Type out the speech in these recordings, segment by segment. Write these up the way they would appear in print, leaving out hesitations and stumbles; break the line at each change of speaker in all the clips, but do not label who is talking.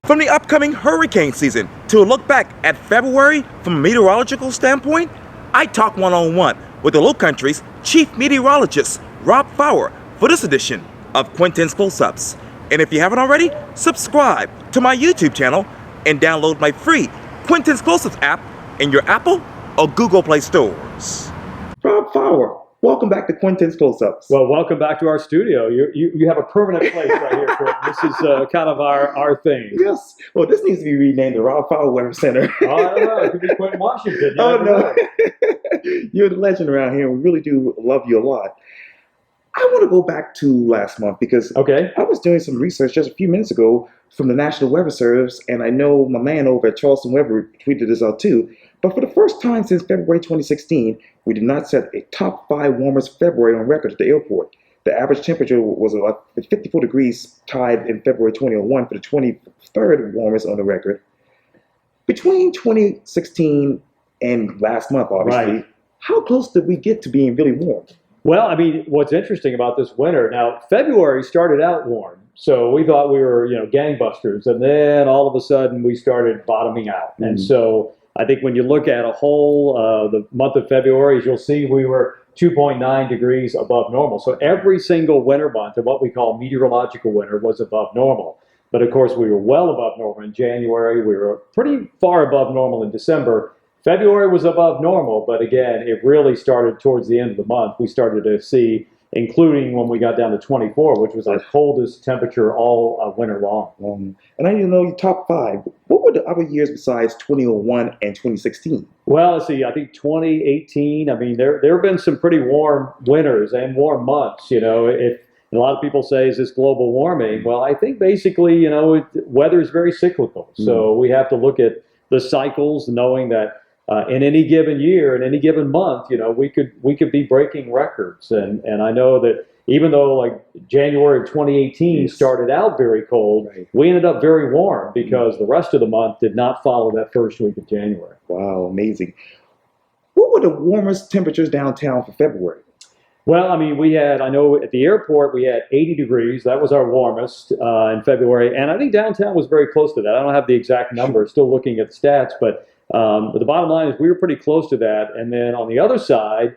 From the upcoming hurricane season to a look back at February from a meteorological standpoint, I talk one-on-one with the Lowcountry's Chief Meteorologist, Rob Fowler, for this edition of Quintin's Close-Ups. And if you haven't already, subscribe to my YouTube channel and download my free Quintin's Close-Ups app in your Apple or Google Play stores. Rob Fowler, welcome back to Quintin's Close-Ups.
Well, welcome back to our studio. You have a permanent place right here, Quintin. This is kind of our thing.
Yes. Well, this needs to be renamed the Rob Fowler Weather Center.
Oh, I don't know. It could be Quintin, Washington.
Oh, no. You're the legend around here. We really do love you a lot. I want to go back to last month because I was doing some research just a few minutes ago from the National Weather Service, and I know my man over at Charleston Weather tweeted this out too. But for the first time since February 2016, we did not set a top 5 warmest February on record at the airport. The average temperature was about 54 degrees tied in February 2001 for the 23rd warmest on the record. Between 2016 and last month, obviously, how close did we get to being really warm?
Well, I mean, what's interesting about this winter, now, February started out warm, so we thought we were, gangbusters, and then all of a sudden we started bottoming out. And so I think when you look at a whole, the month of February, as you'll see, we were 2.9 degrees above normal. So every single winter month, of what we call meteorological winter, was above normal. But of course, we were well above normal in January. We were pretty far above normal in December. February was above normal, but again, it really started towards the end of the month. We started to see, including when we got down to 24, which was our coldest temperature all winter long.
And I need to know your top 5. What were the other years besides 2001 and 2016?
Well, let's see, I think 2018, I mean, there have been some pretty warm winters and warm months, If a lot of people say, is this global warming? Well, I think basically, weather is very cyclical. So we have to look at the cycles, knowing that in any given year, in any given month, we could be breaking records. And I know that even though like January of 2018 started out very cold, we ended up very warm because the rest of the month did not follow that first week of January.
Wow, amazing. What were the warmest temperatures downtown for February?
Well, I mean, I know at the airport we had 80 degrees. That was our warmest in February. And I think downtown was very close to that. I don't have the exact number, still looking at the stats, but the bottom line is we were pretty close to that. And then on the other side,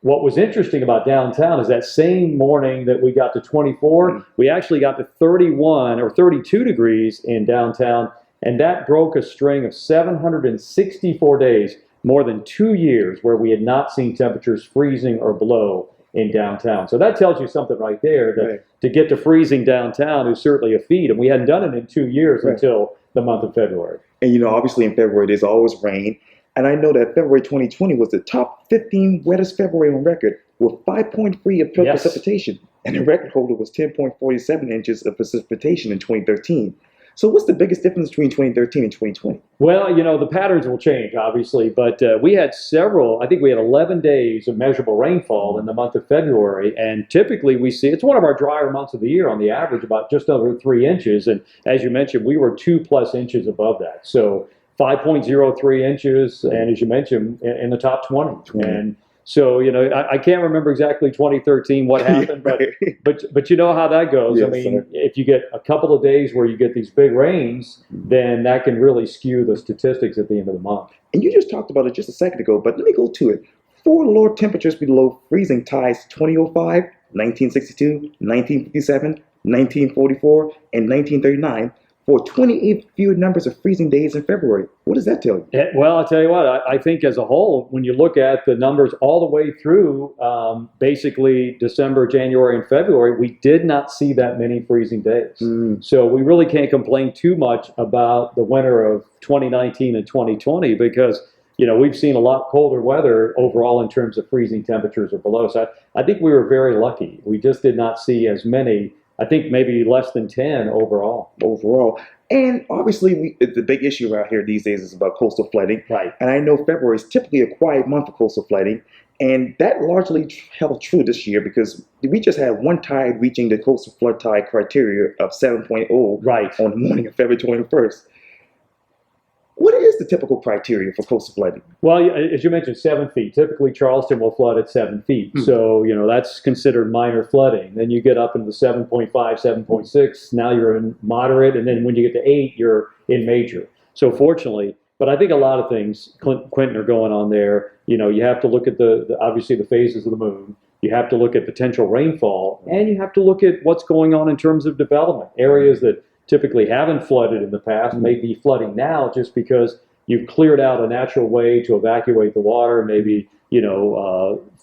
what was interesting about downtown is that same morning that we got to 24, we actually got to 31 or 32 degrees in downtown. And that broke a string of 764 days, more than 2 years, where we had not seen temperatures freezing or below in downtown. So that tells you something right there, that to get to freezing downtown is certainly a feat. And we hadn't done it in 2 years until the month of February.
And obviously in February there's always rain. And I know that February 2020 was the top 15 wettest February on record with 5.3 of precipitation. And the record holder was 10.47 inches of precipitation in 2013. So what's the biggest difference between 2013 and 2020?
Well, the patterns will change, obviously, but we had I think we had 11 days of measurable rainfall in the month of February, and typically we see, it's one of our drier months of the year on the average, about just over 3 inches, and as you mentioned, we were 2+ inches above that, so 5.03 inches, and as you mentioned, in the top 20. And so, I can't remember exactly 2013 what happened, but you know how that goes.
Yes,
I mean, if you get a couple of days where you get these big rains, then that can really skew the statistics at the end of the month.
And you just talked about it just a second ago, but let me go to it. 4 lower temperatures below freezing ties 2005, 1962, 1957, 1944, and 1939. For 28 fewer numbers of freezing days in February. What does that tell you?
Well, I'll tell you what, I think as a whole, when you look at the numbers all the way through basically December, January, and February, we did not see that many freezing days. So we really can't complain too much about the winter of 2019 and 2020 because, we've seen a lot colder weather overall in terms of freezing temperatures or below. So I think we were very lucky. We just did not see as many. I think maybe less than 10 overall.
And obviously, the big issue around here these days is about coastal flooding. And I know February is typically a quiet month for coastal flooding. And that largely held true this year because we just had one tide reaching the coastal flood tide criteria of 7.0 on the morning of February 21st. What is the typical criteria for coastal flooding?
Well, as you mentioned, 7 feet. Typically, Charleston will flood at 7 feet. So, that's considered minor flooding. Then you get up into the 7.5, 7.6. Now you're in moderate. And then when you get to 8, you're in major. So fortunately, but I think a lot of things, Quintin, are going on there. You have to look at obviously the phases of the moon. You have to look at potential rainfall. And you have to look at what's going on in terms of development. Areas that typically haven't flooded in the past may be flooding now just because you've cleared out a natural way to evacuate the water, maybe,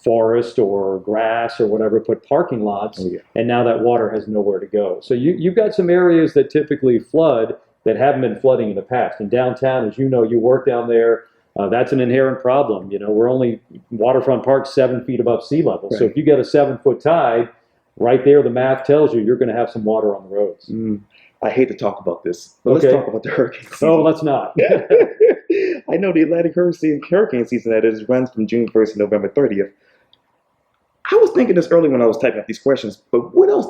forest or grass or whatever, put parking lots, and now that water has nowhere to go. So you've got some areas that typically flood that haven't been flooding in the past. In downtown, as you know, you work down there, that's an inherent problem. We're only waterfront park 7 feet above sea level. Right. So if you get a 7-foot tide, right there, the math tells you you're going to have some water on the roads.
I hate to talk about this, but let's talk about the hurricane season.
Oh, let's not.
I know the Atlantic hurricane season that is runs from June 1st to November 30th. I was thinking this early when I was typing up these questions, but what else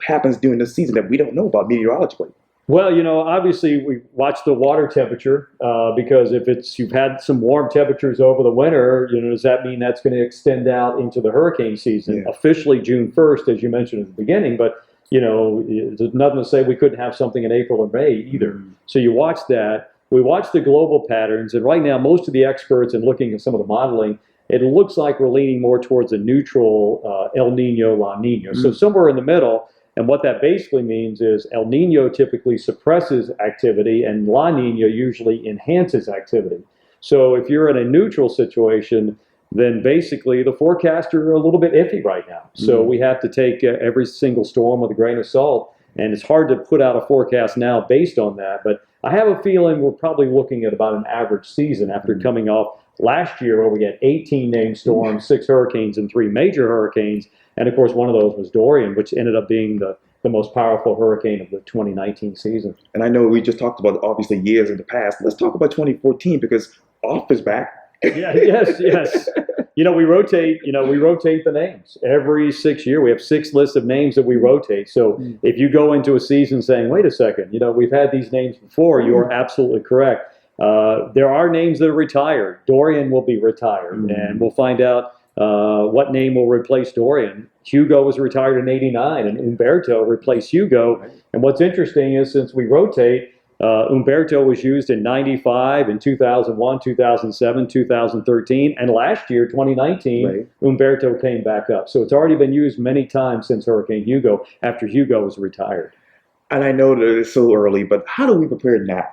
happens during the season that we don't know about meteorologically?
Well, obviously we watch the water temperature because if you've had some warm temperatures over the winter, does that mean that's going to extend out into the hurricane season? Officially June 1st, as you mentioned at the beginning, but there's nothing to say we couldn't have something in April or May either. So you watch that. We watch the global patterns, and right now most of the experts and looking at some of the modeling, it looks like we're leaning more towards a neutral El Nino, La Nina. So somewhere in the middle. And what that basically means is El Nino typically suppresses activity and La Nina usually enhances activity. So if you're in a neutral situation, then basically the forecasts are a little bit iffy right now. So we have to take every single storm with a grain of salt. And it's hard to put out a forecast now based on that. But I have a feeling we're probably looking at about an average season after coming off last year where we had 18 named storms, 6 hurricanes, and 3 major hurricanes. And of course, one of those was Dorian, which ended up being the most powerful hurricane of the 2019 season.
And I know we just talked about, obviously, years in the past. Let's talk about 2014 because Off is back.
Yes. We rotate the names. Every 6 years, we have 6 lists of names that we rotate. So if you go into a season saying, wait a second, we've had these names before, you are absolutely correct. There are names that are retired. Dorian will be retired, and we'll find out what name will replace Dorian. Hugo was retired in '89, and Umberto replaced Hugo. Right. And what's interesting is since we rotate, Umberto was used in '95, in 2001, 2007, 2013, and last year, 2019, Umberto came back up. So it's already been used many times since Hurricane Hugo, after Hugo was retired.
And I know that it's so early, but how do we prepare now?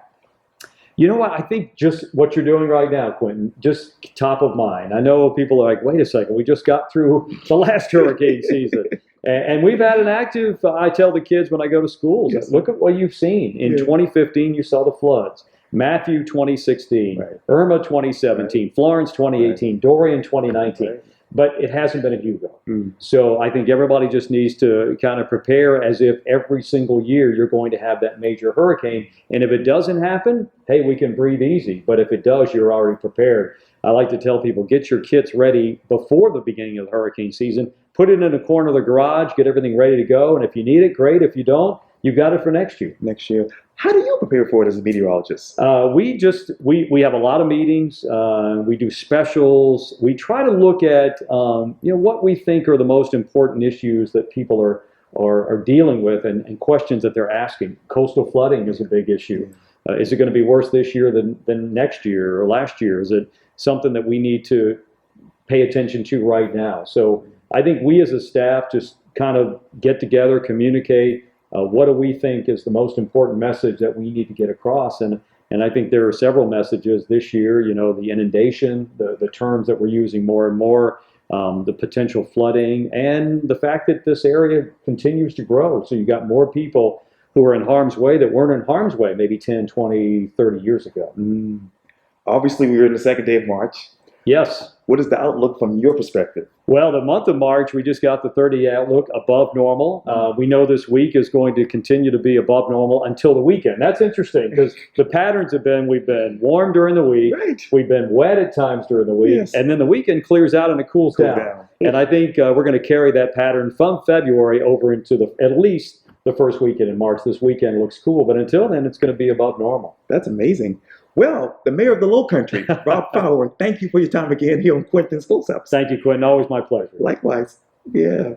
You know what? I think just what you're doing right now, Quintin, just top of mind. I know people are like, wait a second, we just got through the last hurricane season. And we've had an active, I tell the kids when I go to schools, look at what you've seen. In 2015, you saw the floods. Matthew 2016, Irma 2017, Florence 2018, Dorian 2019. But it hasn't been a Hugo. So I think everybody just needs to kind of prepare as if every single year you're going to have that major hurricane. And if it doesn't happen, hey, we can breathe easy. But if it does, you're already prepared. I like to tell people, get your kits ready before the beginning of the hurricane season. Put it in a corner of the garage, get everything ready to go. And if you need it, great. If you don't, you've got it for next year.
Next year. How do you prepare for it as a meteorologist?
We have a lot of meetings. We do specials. We try to look at what we think are the most important issues that people are dealing with and questions that they're asking. Coastal flooding is a big issue. Is it going to be worse this year than next year or last year? Is it something that we need to pay attention to right now? So I think we as a staff just kind of get together, communicate. What do we think is the most important message that we need to get across? And I think there are several messages this year, the inundation, the terms that we're using more and more, the potential flooding, and the fact that this area continues to grow. So you got more people who are in harm's way that weren't in harm's way maybe 10, 20, 30 years ago.
Obviously, we're in the second day of March.
Yes.
What is the outlook from your perspective?
Well, the month of March, we just got the 30-day outlook above normal. We know this week is going to continue to be above normal until the weekend. That's interesting because the patterns have been, we've been warm during the week, we've been wet at times during the week, and then the weekend clears out and it cools down. And I think we're going to carry that pattern from February over into at least the first weekend in March. This weekend looks cool, but until then, it's going to be above normal.
That's amazing. Well, the mayor of the Lowcountry, Rob Fowler, thank you for your time again here on Quintin's Close-Ups.
Thank you, Quintin. Always my pleasure.
Likewise. Yeah.